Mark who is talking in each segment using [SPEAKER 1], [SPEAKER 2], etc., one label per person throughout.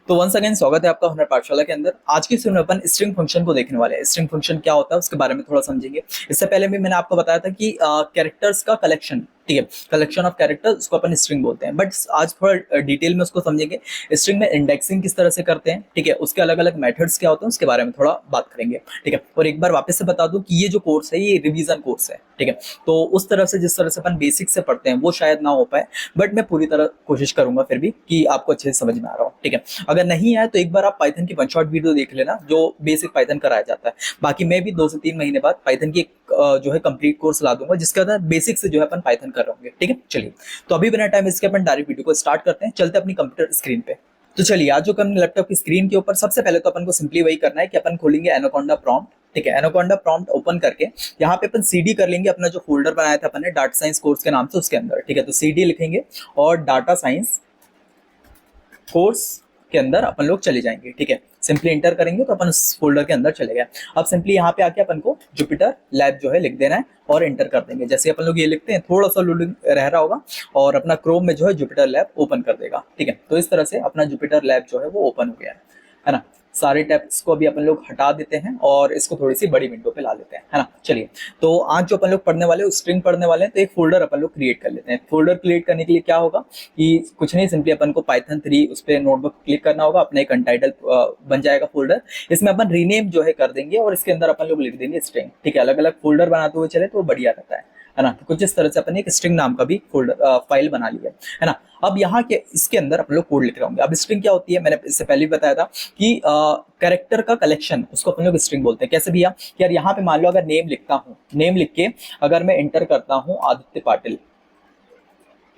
[SPEAKER 1] तो once again स्वागत है आपका हुनर पाठशाला के अंदर। आज की स्ट्रीम में अपन स्ट्रिंग फंक्शन को देखने वाले हैं। स्ट्रिंग फंक्शन क्या होता है उसके बारे में थोड़ा समझेंगे। इससे पहले भी मैंने आपको बताया था कि कैरेक्टर्स का कलेक्शन, ठीक है, कलेक्शन ऑफ कैरेक्टर्स, उसको अपन स्ट्रिंग बोलते हैं। बट आज थोड़ा डिटेल में उसको समझेंगे। स्ट्रिंग में इंडेक्सिंग किस तरह से करते हैं, ठीक है, उसके अलग अलग मेथड्स क्या होते हैं उसके बारे में थोड़ा बात करेंगे, ठीक है। और एक बार वापस से बता दूं कि ये जो कोर्स है ये रिवीजन कोर्स है, ठीक है। तो उस तरह से जिस तरह से अपन बेसिक से पढ़ते हैं वो शायद ना हो पाए, बट मैं पूरी तरह कोशिश करूंगा फिर भी कि आपको अच्छे से समझ में आ रहा हो, ठीक है। अगर नहीं आया तो एक बार आप पाइथन की वन शॉट वीडियो देख लेना जो बेसिक पाइथन कराया जाता है। बाकी मैं भी 2 से 3 महीने बाद पाइथन की जो है कंप्लीट कोर्स ला दूंगा जिसके अंदर बेसिक से जो है अपन पाइथन कर रहे होंगे, ठीक है। चलिए, तो अभी बिना टाइम इसके अपन डायरेक्ट वीडियो को स्टार्ट करते हैं। चलते अपनी कंप्यूटर स्क्रीन पे। तो चलिए, आज जो अपन लैपटॉप की स्क्रीन के ऊपर सबसे पहले तो अपन को सिंपली वही करना है कि अपन खोलेंगे एनाकोंडा प्रॉम्प्ट, ठीक है। एनाकोंडा प्रॉम्प्ट ओपन करके यहाँ पे अपन सीडी कर लेंगे अपना जो फोल्डर बनाया था अपन ने डाटा साइंस कोर्स के नाम से उसके अंदर, ठीक है। तो सीडी लिखेंगे और डाटा साइंस कोर्स के अंदर अपन लोग चले जाएंगे, ठीक है। सिंपली इंटर करेंगे तो अपन उस फोल्डर के अंदर चले गए। अब सिंपली यहाँ पे आके अपन को जुपिटर लैब जो है लिख देना है और इंटर कर देंगे। जैसे अपन लोग ये लिखते हैं थोड़ा सा लोडिंग रह रहा होगा और अपना क्रोम में जो है जुपिटर लैब ओपन कर देगा, ठीक है। तो इस तरह से अपना जुपिटर लैब जो है वो ओपन हो गया है ना। सारे टैब्स को अभी अपन लोग हटा देते हैं और इसको थोड़ी सी बड़ी विंडो पे ला लेते हैं, है ना। चलिए, तो आज जो अपन लोग पढ़ने वाले स्ट्रिंग पढ़ने वाले हैं, तो एक फोल्डर अपन लोग क्रिएट कर लेते हैं। फोल्डर क्रिएट करने के लिए क्या होगा कि कुछ नहीं, सिंपली अपन को पाइथन 3 उस पर नोटबुक क्लिक करना होगा, अपना एक अनटाइटल बन जाएगा फोल्डर। इसमें अपन रीनेम जो है कर देंगे और इसके अंदर अपन लोग लिख देंगे स्ट्रिंग, ठीक है। अलग अलग फोल्डर बनाते हुए चले तो बढ़िया रहता है ना। तो कुछ इस तरह से अपन एक स्ट्रिंग नाम का भी फोल्डर फाइल बना लिया है ना। अब यहाँ के इसके अंदर अपन लोग कोड लिख रहे होंगे। अब स्ट्रिंग क्या होती है, मैंने इससे पहले भी बताया था कि कैरेक्टर का कलेक्शन, उसको अपन लोग स्ट्रिंग बोलते हैं। कैसे भैया कि यार यहाँ पे मान लो अगर नेम लिखता हूँ, नेम लिख के अगर मैं एंटर करता हूँ आदित्य पाटिल,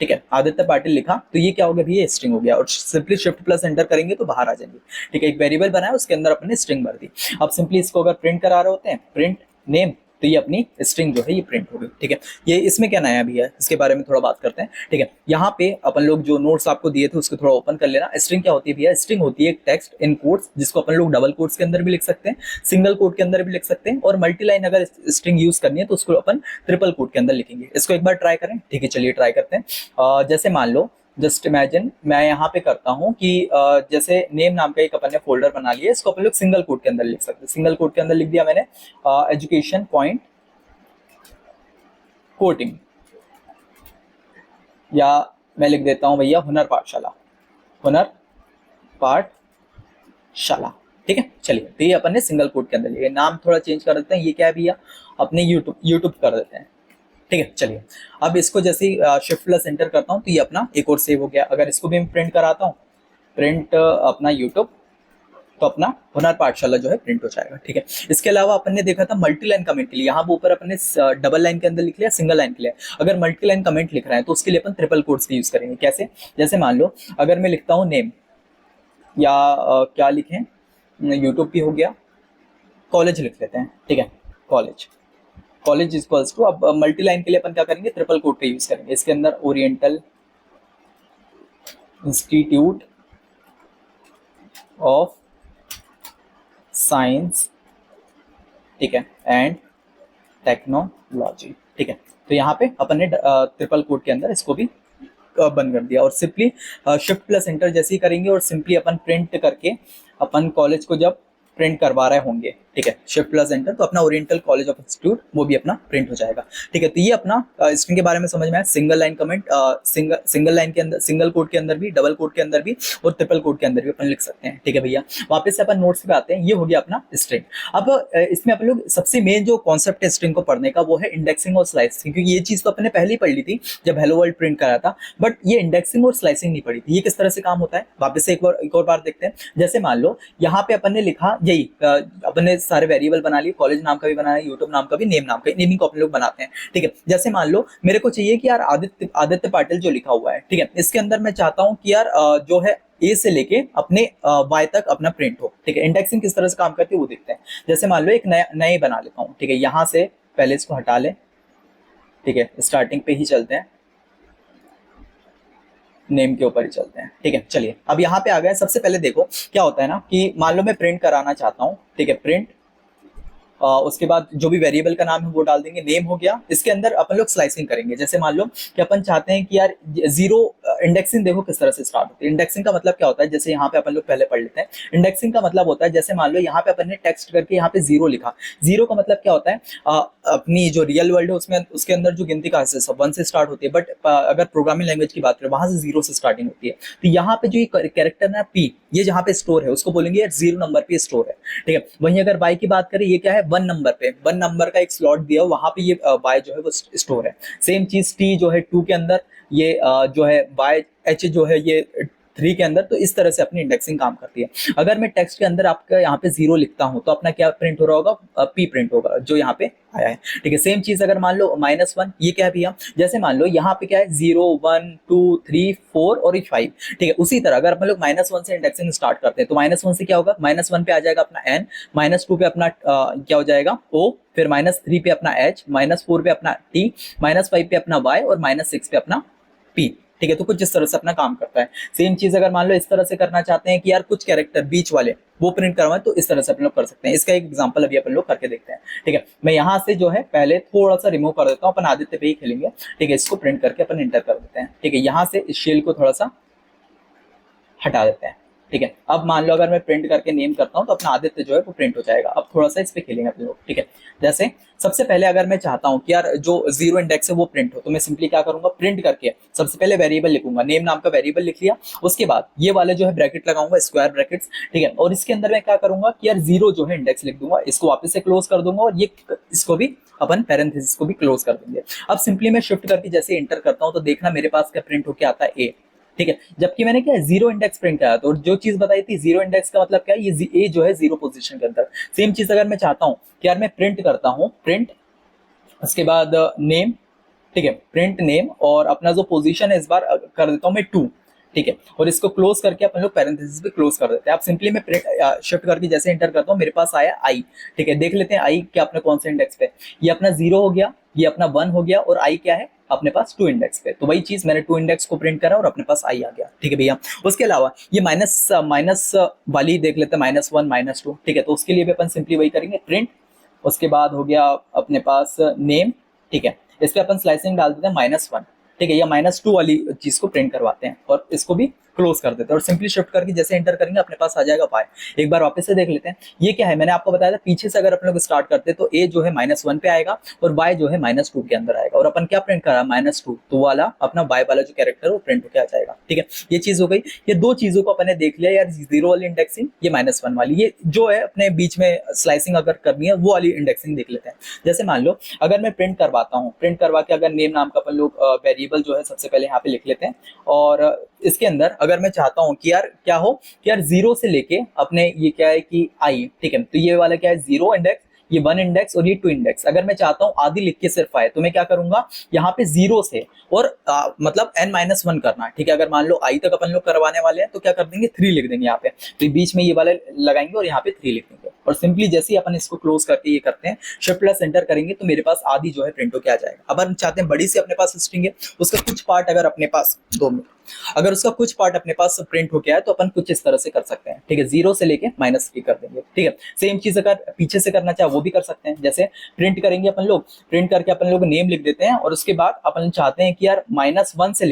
[SPEAKER 1] ठीक है, आदित्य पाटिल लिखा तो ये क्या हो गया भैया, स्ट्रिंग हो गया। और सिंपली शिफ्ट प्लस एंटर करेंगे तो बाहर आ जाएंगे, ठीक है। एक वेरिएबल बनाया उसके अंदर अपने स्ट्रिंग भर दी। अब सिंपली इसको अगर प्रिंट करा रहे होते हैं, प्रिंट नेम, तो ये अपनी स्ट्रिंग जो है ये प्रिंट हो गई, ठीक है। ये इसमें क्या नया भी है इसके बारे में थोड़ा बात करते हैं, ठीक है। यहाँ पे अपन लोग जो नोट्स आपको दिए थे उसको थोड़ा ओपन कर लेना। स्ट्रिंग क्या होती है भैया, स्ट्रिंग होती है एक टेक्स्ट इन कोट्स जिसको अपन लोग डबल कोट्स के अंदर भी लिख सकते हैं, सिंगल कोट के अंदर भी लिख सकते हैं, और मल्टी लाइन अगर स्ट्रिंग यूज करनी है तो उसको अपन ट्रिपल कोट के अंदर लिखेंगे। इसको एक बार ट्राई करें, ठीक है। चलिए ट्राई करते हैं। जैसे मान लो, जस्ट इमेजिन मैं यहाँ पे करता हूँ कि जैसे नेम नाम का एक अपन ने फोल्डर बना लिया, इसको अपन लोग सिंगल कोट के अंदर लिख सकते हैं। सिंगल कोट के अंदर लिख दिया मैंने एजुकेशन पॉइंट कोटिंग, या मैं लिख देता हूं भैया हुनर पाठशाला, हुनर पाठशाला, ठीक है। चलिए, तो ये अपन ने सिंगल कोट के अंदर लिया। नाम थोड़ा चेंज कर देते हैं, ये क्या है भैया, अपने यूट्यूब कर देते हैं, ठीक है। चलिए, अब इसको जैसे शिफ्ट प्लस एंटर करता हूं तो ये अपना एक और सेव हो गया। अगर इसको भी मैं प्रिंट कराता हूं, प्रिंट अपना यूट्यूब, तो अपना हुनर पाठशाला जो है प्रिंट हो जाएगा, ठीक है। इसके अलावा अपन ने देखा था मल्टी लाइन कमेंट के लिए, यहाँ ऊपर अपन ने डबल लाइन के अंदर लिख लिया, सिंगल लाइन के लिए। अगर मल्टी लाइन कमेंट लिख रहे हैं तो उसके लिए अपन ट्रिपल कोट्स का यूज करेंगे। कैसे, जैसे मान लो अगर मैं लिखता हूँ नेम, या क्या लिखें, यूट्यूब भी हो गया, कॉलेज लिख लेते हैं, ठीक है, कॉलेज, कॉलेज इक्वल्स टू, अब मल्टी लाइन के लिए अपन क्या करेंगे, ट्रिपल कोट का यूज करेंगे। इसके अंदर ओरिएंटल इंस्टीट्यूट ऑफ साइंस, ठीक है, एंड टेक्नोलॉजी, ठीक है। तो यहाँ पे अपन ने ट्रिपल कोट के अंदर इसको भी बंद कर दिया। और सिंपली शिफ्ट प्लस एंटर जैसे ही करेंगे और सिंपली अपन प्रिंट करके अपन कॉलेज को जब प्रिंट करवा रहे होंगे, ठीक है, शिफ्ट प्लस एंटर, तो अपना ओरिएंटल कॉलेज ऑफ इंस्टीट्यूट वो भी अपना प्रिंट हो जाएगा, ठीक है। तो ये अपना स्ट्रिंग के बारे में समझ में आया। Single line comment, single line के अंदर, सिंगल कोट के अंदर भी, डबल कोट के अंदर भी और ट्रिपल कोट के अंदर भी अपन लिख सकते हैं, ठीक है भैया। वापस से अपन नोट्स पे आते हैं। ये हो गया अपना स्ट्रिंग। अब इसमें अपन लोग सबसे मेन जो कॉन्सेप्ट है स्ट्रिंग को पढ़ने का वो है इंडेक्सिंग और स्लाइसिंग, क्योंकि ये चीज तो अपने पहले ही पढ़ ली थी जब हेलो वर्ल्ड प्रिंट कराया था, बट ये इंडेक्सिंग और स्लाइसिंग नहीं पढ़ी थी। ये किस तरह से काम होता है वापस से एक और बार देखते हैं। जैसे मान लो यहाँ पे अपन ने लिखा, यही अपन ने सारे वेरिएबल बना लिए, कॉलेज नाम का भी बनाया, यूट्यूब नाम का भी, नेम नाम का, नेमिंग को अपन लोग बनाते हैं, ठीक है। जैसे मान लो मेरे को चाहिए कि यार आदित्य पाटिल जो लिखा हुआ है, ठीक है, इसके अंदर मैं चाहता हूं कि यार जो है ए से लेके अपने वाई तक अपना प्रिंट हो, ठीक है। इंडेक्सिंग किस तरह से काम करती है वो देखते हैं। जैसे मान लो एक नए बना लेता हूँ, ठीक है, यहां से पहले इसको हटा ले, ठीक है, स्टार्टिंग पे ही चलते हैं, नेम के ऊपर ही चलते हैं, ठीक है। चलिए, अब यहाँ पे आ गए। सबसे पहले देखो क्या होता है ना कि मान लो मैं प्रिंट कराना चाहता हूँ, ठीक है, प्रिंट, उसके बाद जो भी वेरिएबल का नाम है वो डाल देंगे, नेम हो गया। इसके अंदर अपन लोग स्लाइसिंग करेंगे। जैसे मान लो कि अपन चाहते हैं कि यार 0 इंडेक्सिंग देखो किस तरह से स्टार्ट होती है। इंडेक्सिंग का मतलब क्या होता है, जैसे यहाँ पे अपन लोग पहले पढ़ लेते हैं। इंडेक्सिंग का मतलब होता है, जैसे मान लो यहाँ पे अपन ने टेक्स्ट करके यहाँ पे जीरो लिखा। जीरो का मतलब क्या होता है, अपनी जो रियल वर्ल्ड है उसमें उसके अंदर जो गिनती का प्रोसेस वन से स्टार्ट होती है, बट अगर प्रोग्रामिंग लैंग्वेज की बात करें वहां से जीरो से स्टार्टिंग होती है। तो यहाँ पे जो ये कैरेक्टर है पी, ये जहाँ पे स्टोर है उसको बोलेंगे यार जीरो नंबर पे स्टोर है, ठीक है। वहीं अगर बाई की बात करें, ये क्या है, वन नंबर पे, वन नंबर का एक स्लॉट दिया वहां पे ये बाय जो है वो स्टोर है। सेम चीज टी जो है टू के अंदर, ये जो है बाय एच जो है ये थ्री के अंदर। तो इस तरह से अपनी इंडेक्सिंग काम करती है। अगर मैं टेक्स्ट के अंदर आपका यहाँ पे जीरो लिखता हूँ तो अपना क्या प्रिंट हो रहा होगा, पी प्रिंट होगा जो यहाँ पे आया है, ठीक है। सेम चीज अगर मान लो माइनस वन, ये क्या है भैया, जैसे मान लो यहाँ पे क्या है, zero one two three four और ये फाइव, ठीक है। उसी तरह अगर अपन लोग माइनस वन से इंडेक्सिंग स्टार्ट करते हैं तो माइनस वन से क्या होगा, माइनस वन पे आ जाएगा अपना एन, माइनस टू पे अपना क्या हो जाएगा ओ, फिर माइनस थ्री पे अपना एच, माइनस फोर पे अपना टी, माइनस फाइव पे अपना वाई और माइनस सिक्स पे अपना पी, ठीक है। तो कुछ इस तरह से अपना काम करता है। सेम चीज अगर मान लो इस तरह से करना चाहते हैं कि यार कुछ कैरेक्टर बीच वाले वो प्रिंट करवाएं, तो इस तरह से अपन लोग कर सकते हैं। इसका एक एग्जांपल अभी अपन लोग करके देखते हैं, ठीक है। मैं यहाँ से जो है पहले थोड़ा सा रिमूव कर देता हूँ, अपन आदित्य पे ही खेलेंगे, ठीक है। इसको प्रिंट करके अपन इंटर कर देते हैं, ठीक है। यहाँ से इस शेल को थोड़ा सा हटा देते हैं, ठीक है। अब मान लो अगर मैं प्रिंट करके नेम करता हूं तो अपना आदित्य जो है वो प्रिंट हो जाएगा। अब थोड़ा सा इस पे खेलेंगे अपन लोग, ठीक है। जैसे सबसे पहले अगर मैं चाहता हूं कि यार जो जीरो इंडेक्स है वो प्रिंट हो, तो मैं सिंपली क्या करूंगा, प्रिंट करके सबसे पहले वेरिएबल लिखूंगा, नेम नाम का वेरिएबल लिख लिया। उसके बाद ये वाले जो है ब्रैकेट लगाऊंगा, स्क्वायर ब्रैकेट्स, ठीक है। और इसके अंदर मैं क्या करूंगा कि यार जीरो जो है इंडेक्स लिख दूंगा, इसको वापस से क्लोज कर दूंगा और ये इसको भी अपन पैरेंथेसिस को भी क्लोज कर देंगे। अब सिंपली मैं शिफ्ट करके जैसे इंटर करता हूं तो देखना मेरे पास क्या प्रिंट होकर आता है, ए, ठीक है। जबकि मैंने क्या है, जीरो इंडेक्स प्रिंट किया, तो जो चीज बताई थी जीरो इंडेक्स का मतलब क्या है, ये ए जो है जीरो पोजीशन के अंदर। सेम चीज अगर मैं चाहता हूं कि यार मैं प्रिंट करता हूं, प्रिंट उसके बाद नेम, ठीक है, प्रिंट नेम और अपना जो पोजीशन है इस बार कर देता हूं मैं टू, ठीक है। और इसको क्लोज करके अपन लोग पैरेंथेसिस भी क्लोज कर देते हैं। आप सिंपली मैं शिफ्ट करके जैसे इंटर करता हूं मेरे पास आया आई, ठीक है। देख लेते हैं आई क्या अपने कौन से इंडेक्स पे, ये अपना जीरो हो गया, ये अपना वन हो गया और आई क्या है अपने पास टू इंडेक्स पे। तो वही चीज मैंने टू इंडेक्स को प्रिंट करा और अपने पास आई आ गया, ठीक है भैया। उसके अलावा ये माइनस वाली देख लेते हैं, माइनस वन माइनस टू, ठीक है। तो उसके लिए भी अपन सिंपली वही करेंगे, प्रिंट, उसके बाद हो गया अपने पास नेम, ठीक है। इस पे अपन स्लाइसिंग डाल देते हैं माइनस वन, ठीक है, या माइनस टू वाली चीज को प्रिंट करवाते हैं और इसको भी क्लोज कर देते हैं और सिंपली शिफ्ट करके जैसे एंटर करेंगे अपने पास आ जाएगा पाई। एक बार वापस से देख लेते हैं, ये क्या है, मैंने आपको बताया था पीछे से अगर अपन लोग स्टार्ट करते हैं तो ए जो है माइनस वन पे आएगा और वाई जो है माइनस टू के अंदर आएगा और अपन क्या प्रिंट करा, माइनस टू, तो वाला अपना वाई वाला जो कैरेक्टर है वो प्रिंट होकर आ जाएगा, ठीक है। ये चीज हो गई। ये दो चीजों को अपन ने देख लिया यार, जीरो वाली इंडेक्सिंग, ये माइनस वन वाली, ये जो है अपने बीच में स्लाइसिंग अगर करनी है वो वाली इंडेक्सिंग देख लेते हैं। जैसे मान लो अगर मैं प्रिंट करवाता हूँ, प्रिंट करवा के अगर नेम नाम का अपन लोग वेरिएबल जो है सबसे पहले यहाँ पे लिख लेते हैं और इसके अंदर अगर मैं चाहता हूं कि यार क्या हो कि यार जीरो से लेके अपने ये क्या है कि आई, ठीक है। तो ये वाला क्या है, जीरो इंडेक्स, ये वन इंडेक्स और ये टू इंडेक्स। अगर मैं चाहता हूं आदि लिख के सिर्फ आए तो मैं क्या करूंगा, यहाँ पे जीरो से और मतलब n माइनस वन करना, ठीक है। अगर मान लो आई तक अपन लोग करवाने वाले हैं तो क्या कर देंगे, थ्री लिख देंगे यहाँ पे, तो बीच में ये वाले लगाएंगे और यहाँ पे थ्री लिख देंगे और सिंपली जैसे ही अपन इसको क्लोज करके ये करते हैं, शिफ्ट प्लस एंटर करेंगे तो मेरे पास आदि जो है प्रिंट होकर आ जाएगा। अब हम चाहते हैं बड़ी सी अपने पास स्ट्रिंग है, उसका कुछ पार्ट अगर अपने पास, 2 मिनट, अगर उसका कुछ पार्ट अपने पास प्रिंट होके आए तो अपन कुछ इस तरह से कर सकते हैं, ठीक है। जीरो से लेके माइनस थ्री कर देंगे, ठीक है। सेम चीज अगर पीछे से करना चाहे वो भी कर सकते हैं। जैसे प्रिंट करेंगे अपन लोग, प्रिंट करके अपन लोग नेम लिख देते हैं और उसके बाद अपन चाहते हैं कि यार माइनस वन से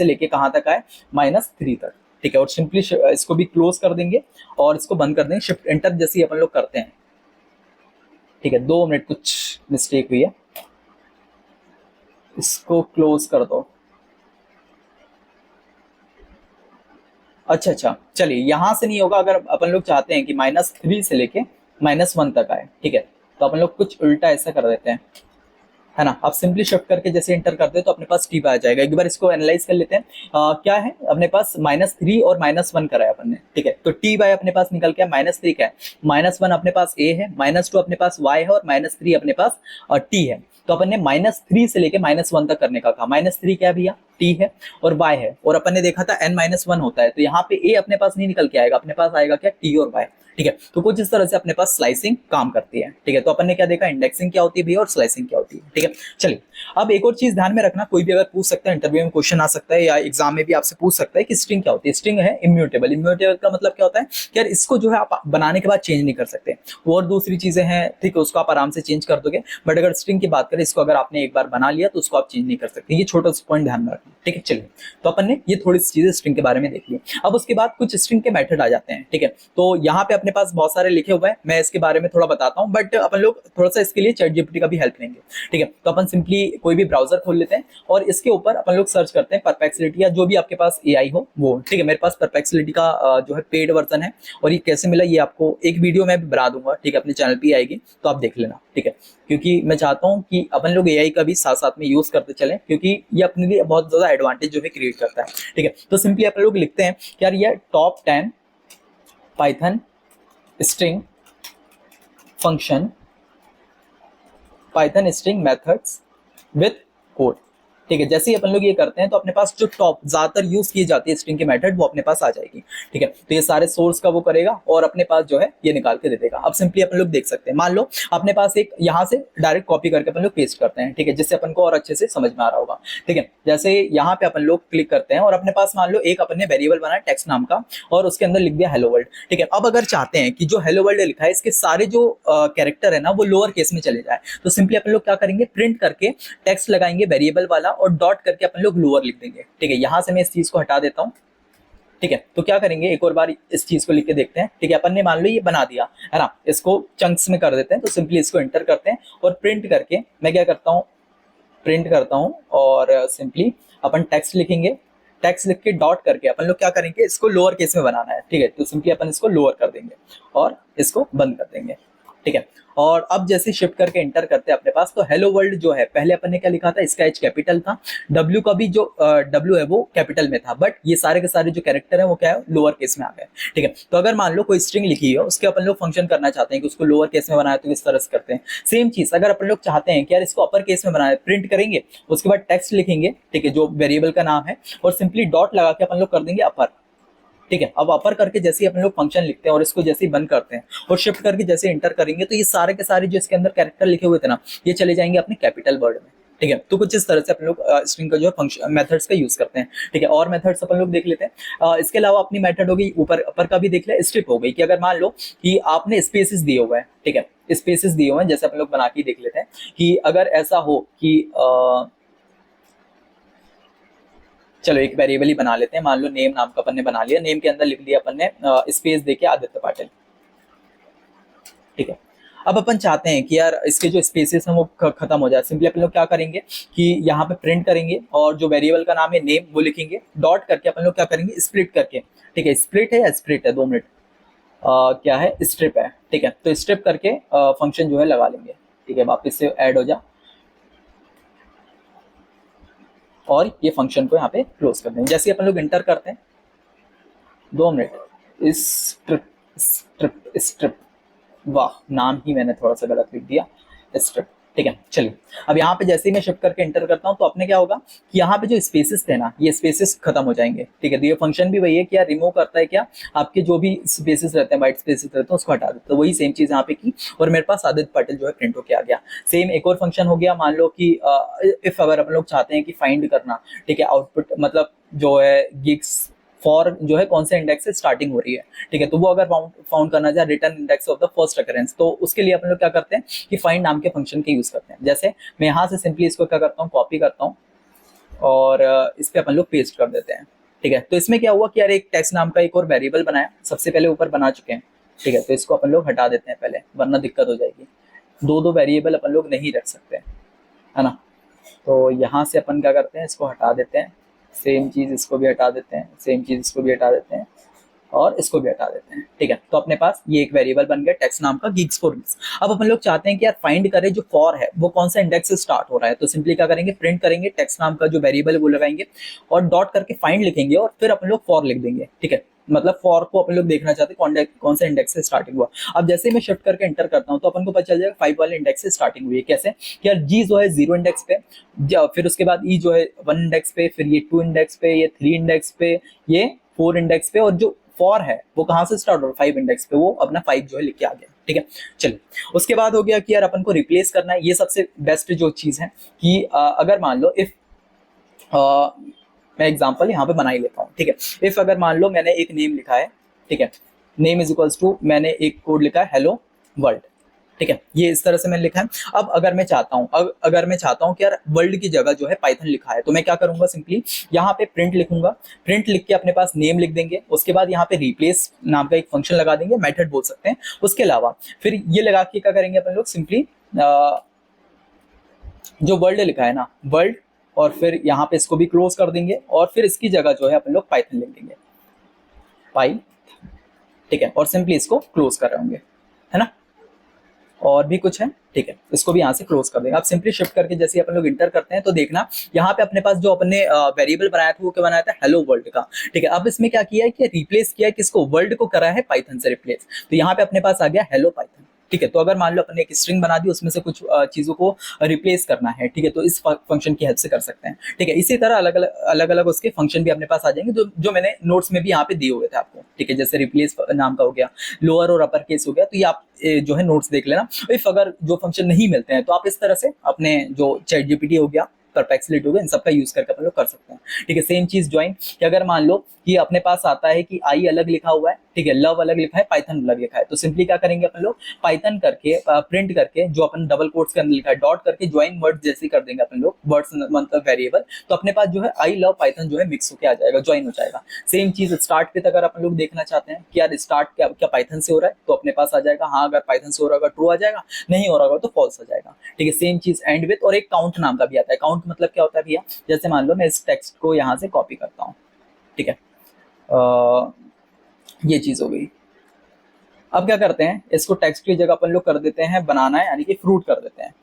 [SPEAKER 1] लेके कहाँ तक आए, माइनस थ्री तक, ठीक है। और सिंपली इसको भी क्लोज कर देंगे और इसको बंद कर देंगे, शिफ्ट एंटर जैसे ही अपन लोग करते हैं, ठीक है। 2 मिनट, कुछ मिस्टेक हुई है, इसको क्लोज कर दो। अच्छा, चलिए यहां से नहीं होगा। अगर अपन लोग चाहते हैं कि माइनस थ्री से लेके माइनस वन तक आए, ठीक है, तो अपन लोग कुछ उल्टा ऐसा कर देते हैं, है ना। आप सिंपली शिफ्ट करके जैसे एंटर करते हैं तो अपने पास टी आ जाएगा। एक बार इसको एनालाइज कर लेते हैं। क्या है अपने पास, माइनस थ्री और माइनस वन कराया अपन ने, ठीक है। तो टी वाई अपने पास निकल के माइनस थ्री क्या है, माइनस वन अपने पास ए है, माइनस टू अपने पास वाई है और माइनस थ्री अपने पास टी है। तो अपन ने माइनस थ्री से लेके माइनस वन तक करने का कहा। माइनस थ्री क्या है भैया, टी है और वाई है, और अपन ने देखा था एन माइनस वन होता है, तो यहाँ पे ए अपने पास नहीं निकल के आएगा, अपने पास आएगा क्या, टी और वाई, ठीक है। तो कुछ इस तरह से अपने पास स्लाइसिंग काम करती है, ठीक है। तो अपन ने क्या देखा, इंडेक्सिंग क्या होती है भैया और स्लाइसिंग क्या होती है, ठीक है। चलिए अब एक और चीज ध्यान में रखना, कोई भी अगर पूछ सकता है, इंटरव्यू में क्वेश्चन आ सकता है या एग्जाम में भी आपसे पूछ सकता है कि स्ट्रिंग क्या होती है। स्ट्रिंग है इम्यूटेबल। इम्यूटेबल का मतलब क्या होता है कि यार इसको जो है आप बनाने के बाद चेंज नहीं कर सकते। और दूसरी चीजें हैं, ठीक है, उसको आप आराम से चेंज कर दोगे, बट अगर स्ट्रिंग की बात करें, इसको अगर आपने एक बार बना लिया तो उसको आप चेंज नहीं कर सकते। ये छोटा सा पॉइंट ध्यान में रखना। ठीक है। चलिए, तो अपन ने ये थोड़ी सी चीजें स्ट्रिंग के बारे में देख ली। अब उसके बाद कुछ स्ट्रिंग के मेथड आ जाते हैं, ठीक है। तो यहाँ पे अपने पास बहुत सारे लिखे हुए हैं, मैं इसके बारे में थोड़ा बताता हूँ, बट अपन लोग थोड़ा सा इसके लिए चैट जीपीटी का भी हेल्प लेंगे, ठीक है। तो अपन सिंपली कोई भी ब्राउजर खोल लेते हैं और इसके ऊपर अपन लोग सर्च करते हैं परप्लेक्सिटी या जो भी आपके पास एआई हो वो, ठीक है। मेरे पास परप्लेक्सिटी का जो है पेड वर्जन है, और ये कैसे मिला ये आपको एक वीडियो में भी बना दूंगा, ठीक है, अपने चैनल पे आएगी तो आप देख लेना, ठीक है। क्योंकि मैं चाहता हूँ कि अपन लोग एआई का भी साथ साथ में यूज करते चलें, क्योंकि ये अपने लिए बहुत ज्यादा एडवांटेज जो है क्रिएट करता है, ठीक है। तो सिंपली अपन लोग लिखते हैं कि यार ये top 10 Python string function, Python string methods with code, ठीक है। जैसे ही अपन लोग ये करते हैं तो अपने पास जो टॉप ज्यादातर यूज की जाती है स्ट्रिंग की मेथड वो अपने पास आ जाएगी, ठीक है। तो ये सारे सोर्स का वो करेगा और अपने पास जो है ये निकाल के दे देगा। अब सिंपली अपन लोग देख सकते हैं, मान लो अपने पास एक यहाँ से डायरेक्ट कॉपी करके अपन लोग पेस्ट करते हैं, ठीक है, जिससे अपन को और अच्छे से समझ में आ रहा होगा, ठीक है। जैसे यहाँ पे अपन लोग क्लिक करते हैं और अपने पास मान लो एक अपन ने वेरिएबल बनाया टेक्स्ट नाम का और उसके अंदर लिख दिया हेलो वर्ल्ड, ठीक है। अब अगर चाहते हैं कि जो हेलो वर्ल्ड लिखा है इसके सारे जो कैरेक्टर है ना वो लोअर केस में चले जाए, तो सिंपली अपन लोग क्या करेंगे, प्रिंट करके टेक्स्ट लगाएंगे वेरिएबल वाला और डॉट करके अपन लोग लोअर लिख देंगे, ठीक है। यहां से मैं इस चीज को हटा देता हूं, ठीक है। तो क्या करेंगे, एक और बार इस चीज को लिख के देखते हैं, ठीक है। अपन ने मान लो ये बना दिया है ना, इसको चंक्स में कर देते हैं, तो सिंपली इसको एंटर करते हैं और प्रिंट करके मैं क्या करता हूँ, प्रिंट करता हूँ और सिंपली अपन टेक्स्ट लिखेंगे, टेक्स्ट लिख के डॉट करके अपन लोग क्या करेंगे, इसको लोअर केस में बनाना है, ठीक है। तो सिंपली अपन इसको लोअर कर देंगे और इसको बंद कर देंगे, ठीक है। और अब जैसे शिफ्ट करके एंटर करते हैं अपने पास, तो हेलो वर्ल्ड जो है पहले अपन ने क्या लिखा था, इसका एच कैपिटल था, डब्ल्यू का भी जो डब्ल्यू है वो कैपिटल में था, बट ये सारे के सारे जो कैरेक्टर है वो क्या है, लोअर केस में आ गए, ठीक है। तो अगर मान लो कोई स्ट्रिंग लिखी है उसके अपन लोग फंक्शन करना चाहते हैं कि उसको लोअर केस में बनाए, तो इस तरह से करते हैं। सेम चीज अगर अपन लोग चाहते हैं कि यार इसको अपर केस में बनाए, प्रिंट करेंगे, उसके बाद टेक्स्ट लिखेंगे, ठीक है, जो वेरिएबल का नाम है, और सिंपली डॉट लगा के अपन लोग कर देंगे अपर, ठीक है। अब अपर करके जैसे ही अपन लोग फंक्शन लिखते हैं और इसको जैसे ही बंद करते हैं और शिफ्ट करके जैसे एंटर करेंगे, तो ये सारे के सारे जो इसके अंदर कैरेक्टर लिखे हुए थे ना, ये चले जाएंगे अपने कैपिटल वर्ड में, ठीक है। तो कुछ इस तरह से अपन लोग स्ट्रिंग का जो है फंक्शन मेथड्स का यूज करते हैं, ठीक है। और मेथड्स अपन लोग देख लेते हैं। इसके अलावा अपनी मेथड हो गई ऊपर अपर का भी देख लिया, स्ट्रिप हो गई कि अगर मान लो कि आपने स्पेसेस दिए हुए हैं, ठीक है, स्पेसेस दिए हुए हैं, जैसे अपन लोग बना के देख लेते हैं कि अगर ऐसा हो कि चलो एक वेरिएबल ही बना लेते हैं, मान लो नेम नाम का अपन ने बना लिया, नेम के अंदर लिख दिया अपन ने स्पेस देके आदित्य पाटिल, ठीक है। अब अपन चाहते हैं कि यार इसके जो स्पेसेस हैं वो खत्म हो जाए, सिंपली अपन लोग क्या करेंगे कि यहाँ पे प्रिंट करेंगे और जो वेरिएबल का नाम है नेम वो लिखेंगे, डॉट करके अपन लोग क्या करेंगे, स्प्लिट करके, ठीक है। स्प्लिट है या स्प्लिट है, 2 मिनट, क्या है, स्ट्रिप है, ठीक है। तो स्ट्रिप करके फंक्शन जो है लगा लेंगे, ठीक है, वापस से ऐड हो जा और ये फंक्शन को यहाँ पे क्लोज कर देंगे। जैसे अपन लोग इंटर करते हैं, 2 मिनट, स्ट्रिप स्ट्रिप स्ट्रिप, वाह नाम ही मैंने थोड़ा सा गलत लिख दिया, स्ट्रिप, ठीक है। चलिए अब यहाँ पे जैसे ही मैं शिफ्ट करके एंटर करता हूँ तो अपने क्या होगा कि यहाँ पे जो स्पेसेस थे ना, ये स्पेसेस खत्म हो जाएंगे, ठीक है। तो ये फंक्शन भी वही है कि यार रिमूव करता है क्या, आपके जो भी स्पेसेस रहते हैं, वाइट स्पेसेस रहते हैं, उसको हटा देता है। तो वही सेम चीज यहाँ पे की और मेरे पास आदित्य पाटिल जो है प्रिंट होके आ गया। सेम एक और फंक्शन हो गया, मान लो कि इफ अगर अपन लोग चाहते हैं कि फाइंड करना, ठीक है, आउटपुट मतलब जो है गिग्स फॉर जो है कौन से इंडेक्स से स्टार्टिंग हो रही है, ठीक है। तो वो अगर फाउंड करना चाहे return index of the first occurrence, तो उसके लिए अपन लोग क्या करते हैं कि फाइंड नाम के फंक्शन के यूज करते हैं। जैसे मैं यहाँ से सिंपली इसको क्या करता हूँ, कॉपी करता हूँ और इस पे अपन लोग पेस्ट कर देते हैं, ठीक है। तो इसमें क्या हुआ कि यार एक टेक्स्ट नाम का एक और वेरिएबल बनाया, सबसे पहले ऊपर बना चुके हैं, ठीक है। तो इसको अपन लोग हटा देते हैं पहले, वरना दिक्कत हो जाएगी, 2 वेरिएबल अपन लोग नहीं रख सकते, है ना। तो यहाँ से अपन क्या करते हैं, इसको हटा देते हैं, सेम चीज इसको भी हटा देते हैं, सेम चीज इसको भी हटा देते हैं और इसको भी हटा देते हैं, ठीक है। तो अपने पास ये एक वेरिएबल बन गया टेक्स्ट नाम का, गिग्स फॉर गिग्स। अब अपन लोग चाहते हैं कि यार फाइंड करें जो फॉर है वो कौन सा इंडेक्स से स्टार्ट हो रहा है, तो सिंपली क्या करेंगे, प्रिंट करेंगे, टेक्स्ट नाम का जो वेरिएबल है वो लगाएंगे और डॉट करके फाइंड लिखेंगे और फिर अपन लोग फॉर लिख देंगे, ठीक है। मतलब फॉर को अपन लोग देखना चाहते हैं कौन सा इंडेक्स से स्टार्टिंग हुआ। अब जैसे ही मैं शिफ्ट करके एंटर करता हूँ तो अपन को पता चल जाएगा 5 वाले इंडेक्स से स्टार्टिंग हुई है। कैसे कि यार जी जो है 0 इंडेक्स पे, फिर उसके बाद ई जो है 1 इंडेक्स पे, फिर ये 2 इंडेक्स पे, ये 3 इंडेक्स पे, ये 4 इंडेक्स पे, और जो फॉर है वो कहाँ से स्टार्ट हो रहा है, 5 इंडेक्स पे, वो अपना 5 जो है लिख के आ गया, ठीक है। चलिए उसके बाद हो गया कि यार अपन को रिप्लेस करना है, ये सबसे बेस्ट जो चीज है कि अगर मान लो इफ मैं एग्जांपल यहाँ पे बना ही लेता हूँ, ठीक है। इफ अगर मान लो मैंने एक नेम लिखा है, ठीक है, नेम इज इक्वल्स टू मैंने एक कोड लिखा है हेलो वर्ल्ड, ठीक है, ये इस तरह से मैंने लिखा है। अब अगर मैं चाहता हूँ अगर मैं चाहता हूँ कि यार वर्ल्ड की जगह जो है पाइथन लिखा है, तो मैं क्या करूंगा, सिंपली यहाँ पे प्रिंट लिखूंगा। प्रिंट लिख के अपने पास नेम लिख देंगे, उसके बाद यहाँ पे रिप्लेस नाम का एक फंक्शन लगा देंगे, मेथड बोल सकते हैं। उसके अलावा फिर ये लगा के क्या करेंगे अपन लोग, सिंपली जो वर्ल्ड लिखा है ना, वर्ल्ड, और फिर यहाँ पे इसको भी क्लोज कर देंगे, और फिर इसकी जगह जो है अपन लोग पाइथन लिख देंगे, पाई, ठीक है, और सिंपली इसको क्लोज कर रहे होंगे, है ना। और भी कुछ है, ठीक है, इसको भी यहाँ से क्लोज कर देंगे। अब सिंपली शिफ्ट करके जैसे ही अपन लोग इंटर करते हैं तो देखना यहाँ पे अपने पास जो अपने वेरिएबल बनाया था वो क्या बनाया था, हेलो वर्ल्ड का। ठीक है, अब इसमें क्या किया है कि रिप्लेस किया है किसको, वर्ल्ड को करा है पाइथन से रिप्लेस, तो यहाँ पे अपने पास आ गया हेलो पाइथन। ठीक है, तो अगर मान लो अपने एक स्ट्रिंग बना दी, उसमें से कुछ चीजों को रिप्लेस करना है, ठीक है, तो इस फंक्शन की हेल्प से कर सकते हैं। ठीक है, इसी तरह अलग अलग उसके फंक्शन भी अपने पास आ जाएंगे, जो मैंने नोट्स में भी यहाँ पे दिए हुए थे आपको। ठीक है, जैसे रिप्लेस नाम का हो गया, लोअर और अपर केस हो गया, तो ये आप जो है नोट्स देख लेना। इफ अगर जो फंक्शन नहीं मिलते हैं तो आप इस तरह से अपने जो चैट जीपीटी हो गया, परप्लेक्सिटी हो गया, इन सबका यूज करके अपन लोग कर सकते हैं। ठीक है, सेम चीज ज्वाइन, कि अगर मान लो कि अपने पास आता है कि आई अलग लिखा हुआ है, ठीक है, लव अलग लिखा है, पाइथन अलग लिखा है, तो सिंपली क्या करेंगे अपन लोग, पाइथन करके प्रिंट करके जो अपन डबल कोट्स के अंदर लिखा है, डॉट करके ज्वाइन वर्ड जैसे कर देंगे अपन लोग, वर्ड्स मतलब वेरिएबल, तो अपने पास जो है आई लव पाइथन जो है मिक्स होकर आ जाएगा, ज्वाइन हो जाएगा। सेम चीज स्टार्ट पे अगर अपन लोग देखना चाहते हैं कि यार स्टार्ट क्या पाइथन से हो रहा है, तो अपने पास आ जाएगा हाँ, अगर पाइथन से हो रहा होगा ट्रू आ जाएगा, नहीं हो रहा होगा तो फॉल्स आ जाएगा। ठीक है, सेम चीज एंड विथ, और एक काउंट नाम का भी आता है। काउंट मतलब क्या होता है भैया, जैसे मान लो मैं इस टेक्स्ट को यहाँ से कॉपी करता हूँ, ठीक है, ये चीज हो गई। अब क्या करते हैं, इसको टेक्स्ट की जगह अपन लोग कर देते हैं बनाना है, यानी कि फ्रूट कर देते हैं।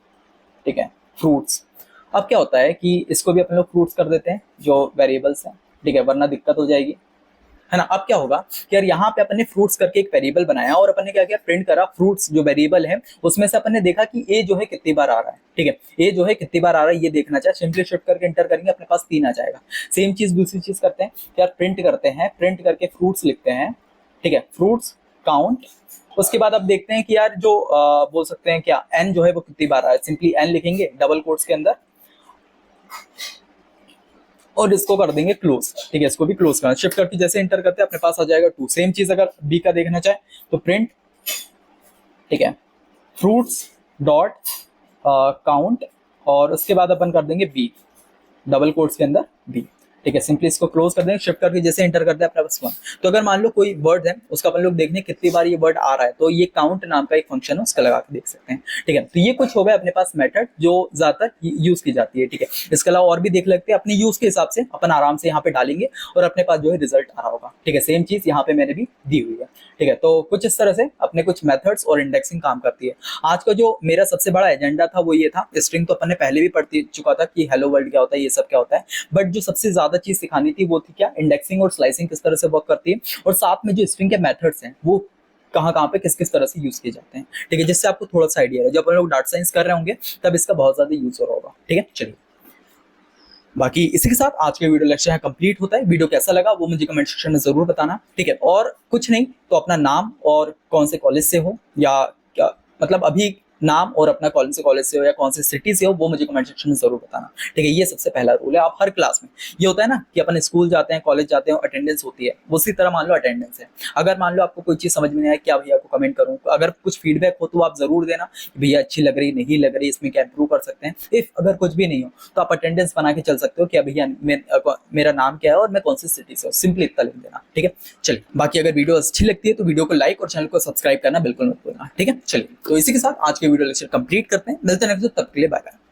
[SPEAKER 1] ठीक है, फ्रूट्स। अब क्या होता है कि इसको भी अपन लोग फ्रूट्स कर देते हैं, जो वेरिएबल्स हैं, ठीक है, वरना दिक्कत हो जाएगी, है ना। अब क्या होगा कि यार यहाँ पे अपन ने फ्रूट्स करके एक वेरिएबल बनाया, और अपन ने क्या किया, प्रिंट करा फ्रूट्स जो वेरिएबल है, उसमें से अपन ने देखा कि ए जो है कितनी बार आ रहा है। ठीक है, ए जो है कितनी बार आ रहा है ये देखना चाहिए, सिंपली शिफ्ट करके एंटर करेंगे, अपने पास 3 आ जाएगा। सेम चीज दूसरी चीज करते हैं कि यार प्रिंट करते हैं, प्रिंट करके फ्रूट्स लिखते हैं, ठीक है, फ्रूट्स काउंट। उसके बाद अब देखते हैं कि यार जो बोल सकते हैं क्या, एन जो है वो कितनी बार आ रहा है, सिंपली एन लिखेंगे डबल कोट्स के अंदर, और इसको कर देंगे क्लोज। ठीक है, इसको भी क्लोज करना, शिफ्ट करके जैसे एंटर करते हैं अपने पास आ जाएगा 2। सेम चीज अगर बी का देखना चाहे तो प्रिंट, ठीक है, फ्रूट्स डॉट काउंट, और उसके बाद अपन कर देंगे बी डबल कोट्स के अंदर बी। ठीक है, सिंपली इसको क्लोज कर देंगे, शिफ्ट करके जैसे एंटर करते हैं अपने पास 1। तो अगर मान लो कोई वर्ड है, उसका अपन लोग देखने कितनी बार ये वर्ड आ रहा है, तो ये काउंट नाम का एक फंक्शन है, उसका लगा के देख सकते हैं। ठीक है, तो ये कुछ हो गया अपने पास मेथड जो ज्यादातर यूज की जाती है। ठीक है, इसके अलावा और भी देख लेते हैं, अपने यूज के हिसाब से अपन आराम से यहाँ पे डालेंगे और अपने पास जो है रिजल्ट आ रहा होगा। ठीक है, सेम चीज यहाँ पे मैंने भी दी हुई है। ठीक है, तो कुछ इस तरह से अपने कुछ मेथड्स और इंडेक्सिंग काम करती है। आज का जो मेरा सबसे बड़ा एजेंडा था वो ये था, स्ट्रिंग तो अपन ने पहले भी पढ़ चुका था कि हेलो वर्ल्ड क्या होता है, ये सब क्या होता है, बट जो सबसे ज्यादा चीज सिखानी थी वो थी क्या, इंडेक्सिंग और स्लाइसिंग किस तरह से वर्क करती है, और साथ में जो स्ट्रिंग के मेथड्स हैं वो कहाँ कहाँ पे किस किस तरह से यूज किए जाते हैं। ठीक है, जिससे आपको थोड़ा सा आइडिया है, जब अपन लोग डाटा साइंस कर रहे होंगे तब इसका बहुत ज्यादा यूज हो रहा होगा। ठीक है, चलिए, बाकी इसी के साथ आज के वीडियो लेक्चर है कंप्लीट होता है। वीडियो कैसा लगा वो मुझे कमेंट सेक्शन में जरूर बताना। ठीक है, और कुछ नहीं तो अपना नाम और कौन से कॉलेज से हो, या क्या मतलब अभी नाम और अपना कौन से कॉलेज से हो या कौन से सिटी से हो, वो मुझे कमेंट सेक्शन में जरूर बताना। ठीक है, ये सबसे पहला रूल है। आप हर क्लास में ये होता है ना कि अपन स्कूल जाते हैं, कॉलेज जाते हैं, अटेंडेंस होती है, उसी तरह मान लो अटेंडेंस है। अगर मान लो आपको कोई चीज समझ में नहीं आया, क्या भैया को कमेंट करूँ, अगर कुछ फीडबैक हो तो आप जरूर देना, भैया अच्छी लग रही, नहीं लग रही, इसमें क्या इंप्रूव कर सकते हैं। इफ अगर कुछ भी नहीं हो तो आप अटेंडेंस बना के चल सकते हो कि भैया मेरा नाम क्या है और मैं कौन सी सिटी से हूँ, सिंपली इतना लिख देना। ठीक है, चलिए, बाकी अगर वीडियो अच्छी लगती है तो वीडियो को लाइक और चैनल को सब्सक्राइब करना बिल्कुल मत भूलना। ठीक है, चलिए, तो इसी के साथ आज के वीडियो लेक्चर कंप्लीट करते हैं, मिलते हैं नेक्स्ट, तब के लिए बाय बाय।